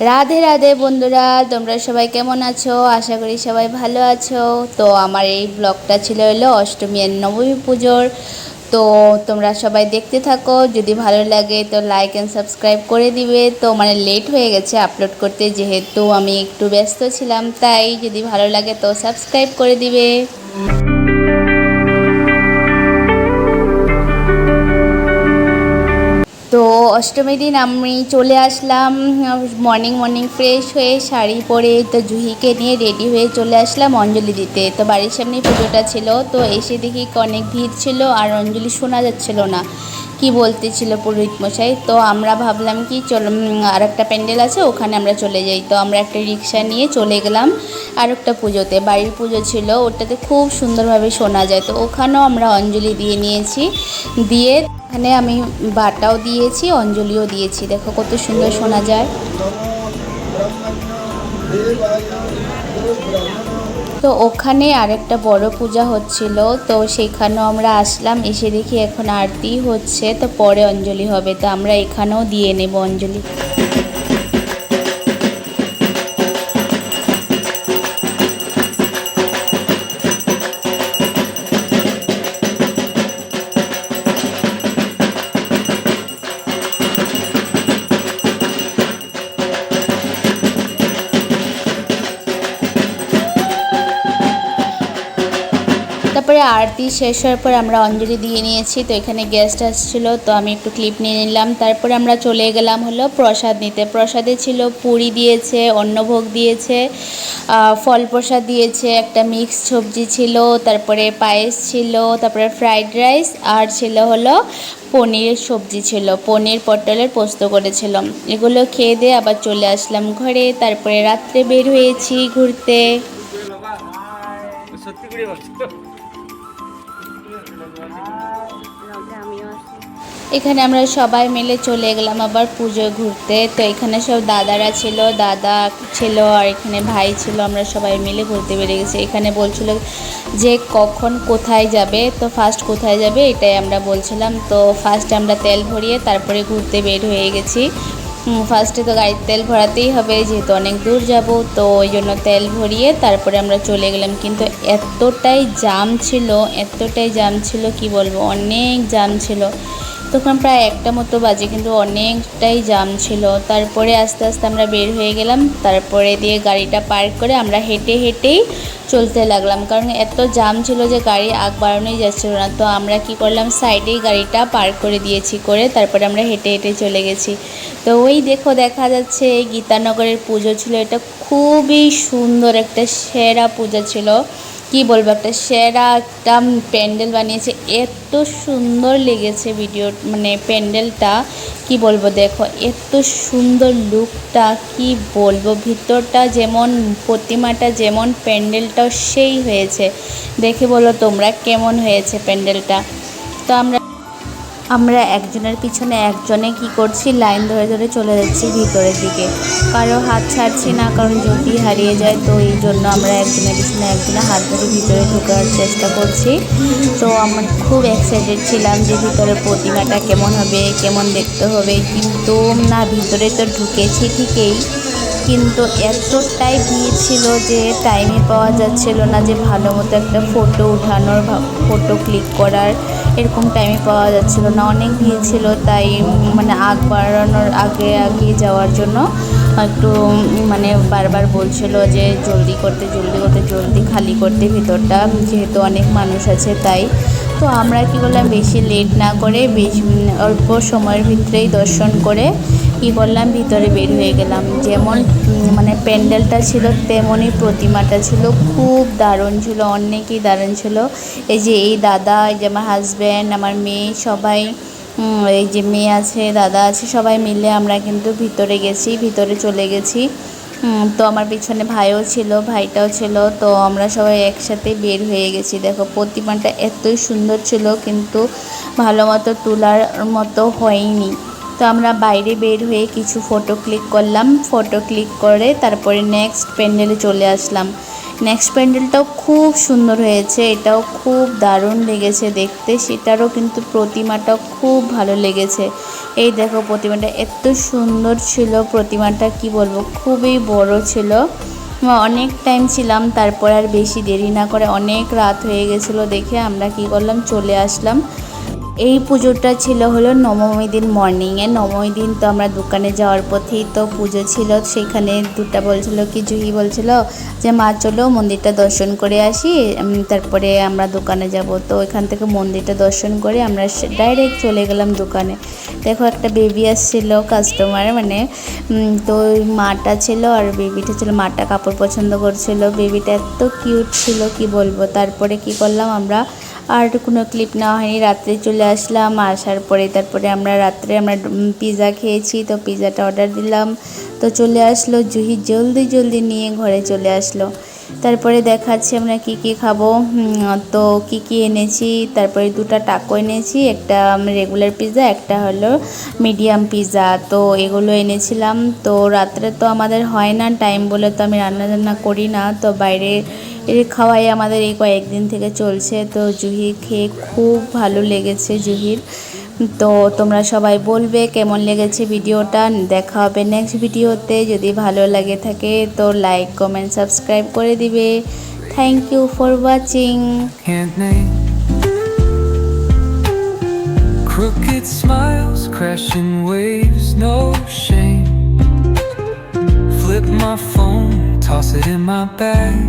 রাধে রাধে বন্ধুরা, তোমরা সবাই কেমন আছো? আশা করি সবাই ভালো আছো। তো আমার এই ব্লগটা ছিল হলো অষ্টমী আর নবমী পুজোর। তো তোমরা সবাই দেখতে থাকো, যদি ভালো লাগে তো লাইক অ্যান্ড সাবস্ক্রাইব করে দিবে। তো মানে লেট হয়ে গেছে আপলোড করতে, যেহেতু আমি একটু ব্যস্ত ছিলাম, তাই যদি ভালো লাগে তো সাবস্ক্রাইব করে দিবে। তো অষ্টমীর দিন আমি চলে আসলাম মর্নিং ফ্রেশ হয়ে শাড়ি পরে, তো জুহিকে নিয়ে রেডি হয়ে চলে আসলাম অঞ্জলি দিতে। তো বাড়ির সামনেই পুজোটা ছিল, তো এসে দেখি অনেক ভিড় ছিল আর অঞ্জলি শোনা যাচ্ছিল না কি বলতেছিল পুরোহিত মশাই। তো আমরা ভাবলাম কি চলো আর একটা প্যান্ডেল আছে ওখানে আমরা চলে যাই। তো আমরা একটা রিক্সা নিয়ে চলে গেলাম আর একটা পুজোতে, বাড়ির পুজো ছিল, ওটাতে খুব সুন্দরভাবে শোনা যায়। তো ওখানেও আমরা অঞ্জলি দিয়ে নিয়েছি, দিয়ে এখানে আমি বাটাও দিয়েছি, অঞ্জলিও দিয়েছি। দেখো কত সুন্দর শোনা যায়। তো ওখানে আরেকটা বড় পূজা হচ্ছিল, তো সেখানেও আমরা আসলাম, এসে দেখি এখন আরতি হচ্ছে, তো পরে অঞ্জলি হবে, তো আমরা এখানেও দিয়ে নেব অঞ্জলি। তারপরে আরতি শেষ হওয়ার পর আমরা অঞ্জলি দিয়ে নিয়েছি। তো এখানে গেস্ট আসছিলো, তো আমি একটু ক্লিপ নিয়ে নিলাম। তারপরে আমরা চলে গেলাম হলো প্রসাদ নিতে। প্রসাদে ছিল পুরি দিয়েছে, অন্নভোগ দিয়েছে, ফল প্রসাদ দিয়েছে, একটা মিক্স সবজি ছিল, তারপরে পায়েস ছিল, তারপরে ফ্রাইড রাইস, আর ছিল হলো পনিরের সবজি ছিল, পনির পটলের পোস্ত করেছিলাম। এগুলো খেয়ে দিয়ে আবার চলে আসলাম ঘরে। তারপরে রাত্রে বের হয়েছি ঘুরতে। এখানে আমরা সবাই মিলে চলে গেলাম আবার পুজো ঘুরতে। তো এখানে সব দাদারা ছিল, দাদা ছিল আর এখানে ভাই ছিল, আমরা সবাই মিলে ঘুরতে বেরিয়ে গেছি। এখানে বলছিল যে কখন কোথায় যাবে, তো ফার্স্ট কোথায় যাবে এটাই আমরা বলছিলাম। তো ফার্স্ট আমরা তেল ভরিয়ে তারপরে ঘুরতে বের হয়ে গেছি। ফার্স্টে তো গাড়ির তেল ভরাতেই হবে, যেহেতু অনেক দূর যাব, তো ওই জন্য তেল ভরিয়ে তারপরে আমরা চলে গেলাম। কিন্তু এতটাই জ্যাম ছিল কি বলবো, অনেক জ্যাম ছিল। তখন প্রায় একটা মতো বাজে, কিন্তু অনেকটাই জ্যাম ছিল। তারপরে আস্তে আস্তে আমরা বের হয়ে গেলাম, তারপরে দিয়ে গাড়িটা পার্ক করে আমরা হেঁটেই চলতে লাগলাম, কারণ এত জ্যাম ছিল যে গাড়ি আগ বাড়ানোই যাচ্ছিল না। তো আমরা কি করলাম, সাইডেই গাড়িটা পার্ক করে দিয়েছি, করে তারপরে আমরা হেঁটে চলে গেছি। তো ওই দেখা যাচ্ছে এই গীতানগরের পুজো ছিল, এটা খুবই সুন্দর একটা সেরা পূজা ছিল। কি বলবো, একটা সেরা একটা প্যান্ডেল বানিয়েছে, এত সুন্দর লেগেছে ভিডিও, মানে প্যান্ডেলটা কি বলবো, দেখো এত সুন্দর লুকটা, কি বলবো, ভিতরটা যেমন, প্রতিমাটা যেমন, প্যান্ডেলটাও সেই হয়েছে। দেখে বলো তোমরা কেমন হয়েছে প্যান্ডেলটা। তো আমরা একজনের পিছনে একজনে কি করছি, লাইন ধরে চলে যাচ্ছি ভিতরের দিকে, কারো হাত ছাড়ছি না, কারণ যদি হারিয়ে যায়। তো এই জন্য আমরা একজনের পিছনে একজনে হাত ধরে ভিতরে ঢোকার চেষ্টা করছি। তো আমরা খুব এক্সাইটেড ছিলাম যে ভিতরের প্রতিমাটা কেমন হবে, কেমন দেখতে হবে। কিন্তু না, ভিতরে তো ঢুকেছি ঠিকই, কিন্তু এতটাই ভিড় ছিল যে টাইমে পাওয়া যাচ্ছিল না যে ভালো মতো একটা ফটো উঠানোর, ফটো ক্লিক করার, এরকম টাইমে পাওয়া যাচ্ছিল না, অনেক ভিড় ছিল। তাই মানে আগ বাড়ানোর আগে যাওয়ার জন্য একটু মানে বারবার বলছিল যে জলদি খালি করতে ভিতরটা, যেহেতু অনেক মানুষ আছে তাই। তো আমরা কী করলাম, বেশি লেট না করে অল্প সময়ের ভিতরেই দর্শন করে কী করলাম, ভিতরে বের হয়ে গেলাম। যেমন মানে প্যান্ডেলটা ছিল তেমনই প্রতিমাটা ছিল, খুব দারুণ ছিল, অনেকই দারুণ ছিল। এই যে এই দাদা, এই যে আমার হাজব্যান্ড, আমার মেয়ে, সবাই, এই যে মেয়ে আছে, দাদা আছে, সবাই মিলে আমরা কিন্তু ভিতরে চলে গেছি। তো আমার পিছনে ভাইও ছিল, ভাইটাও ছিল, তো আমরা সবাই একসাথে বের হয়ে গেছি। দেখো প্রতিমাটা এতই সুন্দর ছিল, কিন্তু ভালো মতো তোলার মতো হয়নি। তো আমরা বাইরে বের হয়ে কিছু ফটো ক্লিক করলাম, ফটো ক্লিক করে তারপরে নেক্সট প্যান্ডেলে চলে আসলাম। নেক্সট প্যান্ডেলটাও খুব সুন্দর হয়েছে, এটাও খুব দারুণ লেগেছে দেখতে, সেটারও কিন্তু প্রতিমাটাও খুব ভালো লেগেছে, এই দেখো প্রতিমাটা এত সুন্দর ছিল, প্রতিমাটা কি বলবো খুবই বড় ছিল। অনেক টাইম ছিলাম, তারপর আর বেশি দেরি না করে অনেক রাত হয়ে গেছিলো দেখে আমরা কি করলাম চলে আসলাম। এই পুজোটা ছিল হলো নবমী দিন মর্নিংয়ে। নবমী দিন তো আমরা দোকানে যাওয়ার পথেই তো পুজো ছিল, সেখানে দুটা বলছিল কি জুহি বলছিল যে মা চলো মন্দিরটা দর্শন করে আসি, তারপরে আমরা দোকানে যাব। তো ওইখান থেকে মন্দিরটা দর্শন করে আমরা ডাইরেক্ট চলে গেলাম দোকানে। দেখো একটা বেবি আসছিল কাস্টমার, মানে তো মাটা ছিল আর বেবিটা ছিল। মাটা কাপড় পছন্দ করছিল, বেবিটা এত কিউট ছিল কি বলবো। তারপরে কি করলাম আমরা, আর কোনো ক্লিপ নেওয়া হয়নি, রাত্রে চলে আসলাম। আসার পরে তারপরে আমরা রাত্রে পিৎজা খেয়েছি, তো পিৎজাটা অর্ডার দিলাম, তো চলে আসলো জুহি জলদি জলদি নিয়ে ঘরে চলে আসলো। তারপরে দেখাচ্ছি আমরা কি কি খাবো, তো কি কি এনেছি। তারপরে দুটো টাকো এনেছি, একটা রেগুলার পিৎজা, একটা হলো মিডিয়াম পিৎজা, তো এগুলো এনেছিলাম। তো রাত্রে তো আমাদের হয় না টাইম বলে, তো আমি রান্না করি না, তো বাইরে এর খাওয়াই আমাদের এই কয়েকদিন থেকে চলছে। তো জুহি খেয়ে খুব ভালো লেগেছে জুহির। তো তোমরা সবাই বলবে কেমন লেগেছে ভিডিওটা। দেখা হবে নেক্সট ভিডিওতে। যদি ভালো লাগে থাকে তো লাইক কমেন্ট সাবস্ক্রাইব করে দিবে। Thank you for watching. Crooked smiles, crashing waves, no shame. Flip my phone, toss it in my bag.